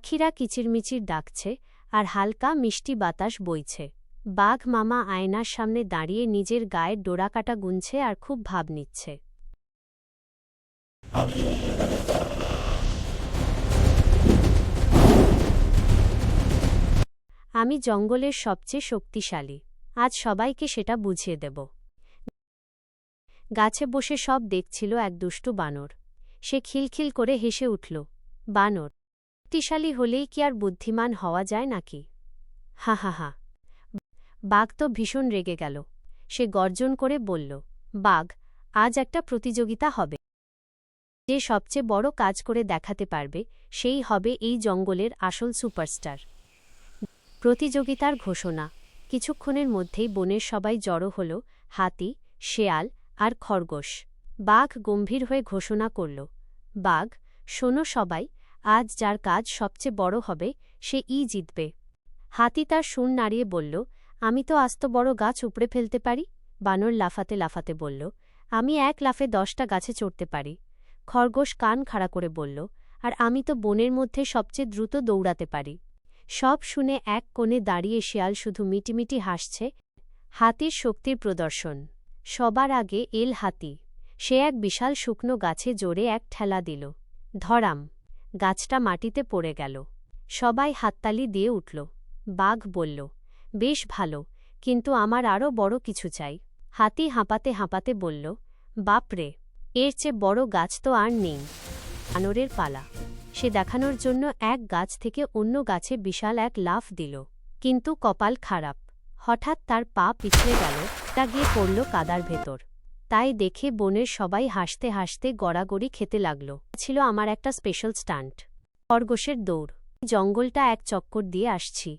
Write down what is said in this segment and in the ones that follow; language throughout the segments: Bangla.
পাখিরা কিচিরমিচির ডাকছে আর হালকা মিষ্টি বাতাস বইছে। বাঘ মামা আয়নার সামনে দাঁড়িয়ে নিজের গায়ের ডোরাকাটা গুনছে আর খুব ভাব নিচ্ছে। আমি জঙ্গলের সবচেয়ে শক্তিশালী, আজ সবাইকে সেটা বুঝিয়ে দেব। গাছে বসে সব দেখছিল এক দুষ্টু বানর। সে খিলখিল করে হেসে উঠল। বানর শক্তিশালী হলেই কি আর বুদ্ধিমান হওয়া যায় নাকি? হা হা হা। বাঘ তো ভীষণ রেগে গেল। সে গর্জন করে বলল, বাঘ, আজ একটা প্রতিযোগিতা হবে। যে সবচেয়ে বড় কাজ করে দেখাতে পারবে সেই হবে এই জঙ্গলের আসল সুপারস্টার। প্রতিযোগিতার ঘোষণা। কিছুক্ষণের মধ্যেই বনের সবাই জড়ো হল, হাতি, শেয়াল আর খরগোশ। বাঘ গম্ভীর হয়ে ঘোষণা করল, বাঘ, শোনো সবাই, আজ যার কাজ সবচেয়ে বড় হবে সে জিতবে। হাতি তার শুঁড় নাড়িয়ে বলল, আমি তো আস্ত বড় গাছ উপড়ে ফেলতে পারি। বানর লাফাতে লাফাতে বলল, আমি এক লাফে 10টা গাছে চড়তে পারি। খরগোশ কান খাড়া করে বলল, আর আমি তো বনের মধ্যে সবচেয়ে দ্রুত দৌড়াতে পারি। সব শুনে এক কোণে দাঁড়িয়ে শেয়াল শুধু মিটিমিটি হাসছে। হাতির শক্তির প্রদর্শন। সবার আগে এল হাতি। সে এক বিশাল শুকনো গাছে জোরে এক ঠেলা দিল। ধরাম! গাছটা মাটিতে পড়ে গেল। সবাই হাততালি দিয়ে উঠল। বাঘ বলল, বেশ ভালো, কিন্তু আমার আরও বড় কিছু চাই। হাতি হাঁপাতে হাঁপাতে বলল, বাপরে, এর চেয়ে বড় গাছ তো আর নেই। বানরের পালা। সে দেখানোর জন্য এক গাছ থেকে অন্য গাছে বিশাল এক লাফ দিল। কিন্তু কপাল খারাপ। হঠাৎ তার পা পিছলে গেল, তা গিয়ে পড়ল কাদার ভেতর। তাই দেখে বনের সবাই হাসতে হাসতে গড়াগড়ি খেতে লাগল। ছিল আমার একটা স্পেশাল স্টান্ট। খরগোশের দৌড়। জঙ্গলটা এক চক্কর দিয়ে আসছি।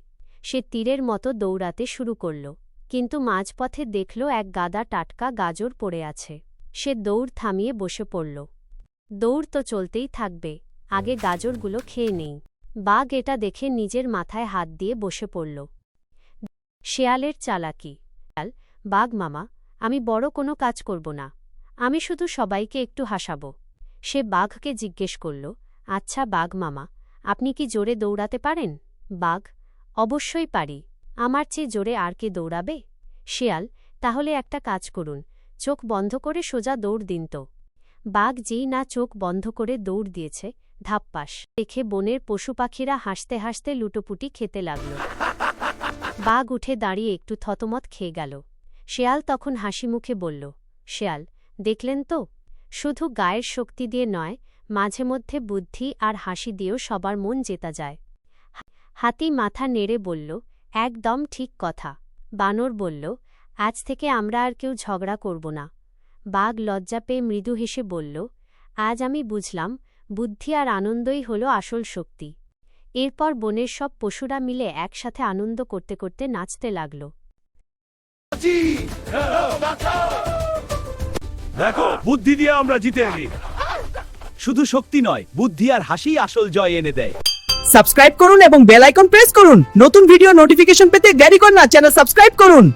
সে তীরের মতো দৌড়াতে শুরু করল, কিন্তু মাঝপথে দেখল এক গাদা টাটকা গাজর পড়ে আছে। সে দৌড় থামিয়ে বসে পড়ল। দৌড় তো চলতেই থাকবে, আগে গাজরগুলো খেয়ে নেই। বাঘ এটা দেখে নিজের মাথায় হাত দিয়ে বসে পড়ল। শেয়ালের চালাকি। বাঘ মামা, আমি বড় কোনো কাজ করব না, আমি শুধু সবাইকে একটু হাসাব। সে বাঘকে জিজ্ঞেস করল, আচ্ছা বাঘ মামা, আপনি কি জোরে দৌড়াতে পারেন? বাঘ, অবশ্যই পারি, আমার চেয়ে জোরে আর কে দৌড়াবে? শেয়াল, তাহলে একটা কাজ করুন, চোখ বন্ধ করে সোজা দৌড় দিন তো। বাঘ যেই না চোখ বন্ধ করে দৌড় দিয়েছে, ধাপ্পাস দেখে বনের পশু পাখিরা হাসতে হাসতে লুটোপুটি খেতে লাগল। বাঘ উঠে দাঁড়িয়ে একটু থতমত খেয়ে গেল। শেয়াল তখন হাসি মুখে বলল, শেয়াল, দেখলেন তো, শুধু গায়ের শক্তি দিয়ে নয়, মাঝে মধ্যে বুদ্ধি আর হাসি দিয়েও সবার মন জেতা যায়। হাতি মাথা নেড়ে বলল, একদম ঠিক কথা। বানর বলল, আজ থেকে আমরা আর কেউ ঝগড়া করব না। বাঘ লজ্জা পেয়ে মৃদু হেসে বলল, আজ আমি বুঝলাম, বুদ্ধি আর আনন্দই হল আসল শক্তি। এরপর বনের সব পশুরা মিলে একসাথে আনন্দ করতে করতে নাচতে লাগল। দেখো, বুদ্ধি দিয়ে আমরা জিতে গেছি। শুধু শক্তি নয়, বুদ্ধি আর হাসি আসল জয় এনে দেয়। সাবস্ক্রাইব করুন এবং বেল আইকন প্রেস করুন। নতুন ভিডিও নোটিফিকেশন পেতে দেরি করুন না, চ্যানেল সাবস্ক্রাইব করুন।